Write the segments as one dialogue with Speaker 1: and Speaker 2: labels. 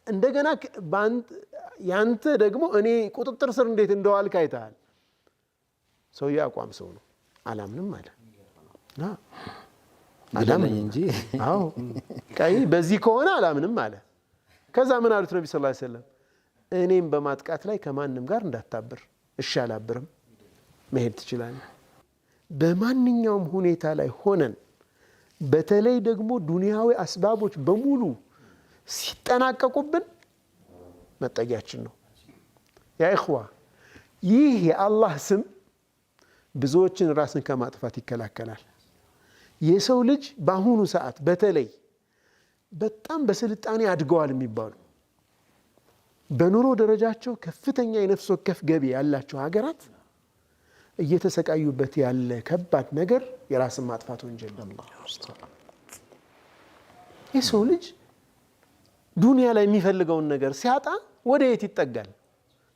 Speaker 1: እንደገና ያንተ ደግሞ እኔ ቁጥጥር ስር እንዴት እንደዋልክ አይተሃል ሰው ያቋም ሰው ነው አላምንም አለ
Speaker 2: አላምንም እንጂ
Speaker 1: አዎ ቀይ በዚህ ከሆነ አላምንም አለ ከዛ ምን አሉት ነብዩ ሰለላሁ ዐለይሂ ወሰለም እኔም በማጥቃት ላይ ከማንንም ጋር እንዳታብር እሺ አላብርም መሄድ ትችላለህ በማንኛውም ሁኔታ ላይ ሆነን በተለይ ደግሞ ዱንያዊ አስባቦች በሙሉ ሲጠናቀቁብን መጠጊያችን ነው ያ ኢኽዋ ይህ የአላህ ስም ብዙዎችን ራስን ከማጥፋት ይከላከላል የሰው ልጅ በአሁኑ ሰዓት በተለይ በጣም በስልጣኔ አድገዋል የሚባሉ በኑሮ ደረጃቸው ከፍተኛ የነፍስ ወከፍ ገቢ ያላቸው ሀገራት እየተሰቃዩበት ያለ ከባድ ነገር የራስን ማጥፋት ወንጀል ነው የሰው ልጅ ዱንያ ላይ የሚፈልገውን ነገር ሲያጣ ወደ የት ይጠጋል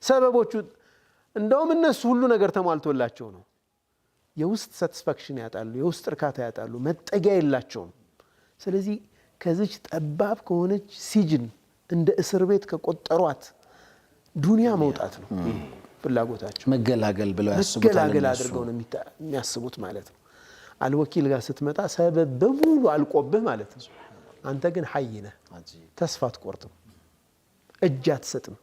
Speaker 1: ሰበቦቹ እንደውም እነሱ ሁሉ ነገር ተሟልቶላቸው ነው የውስጥ ሳቲስፋክሽን ያጣሉ የውስጥ እርካታ ያጣሉ መጠጊያ የላቸውም ስለዚህ ከዚች ጠባብ ከሆነች ሲጅን እንደ እስር ቤት ከቆጠሯት ዱንያ መውጣት ነው ፍላጎታቸው
Speaker 2: መገላገል ብለው ያስቡታል
Speaker 1: መገላገል አድርገው ነው የሚያስቡት ማለት ነው አልወኪል ጋር ስትመጣ ሰበብ በሙሉ አልቆብህ ማለት ነው አንተ ግን ሐይ ነህ ተስፋ አትቆርጥም እጅ አትሰጥም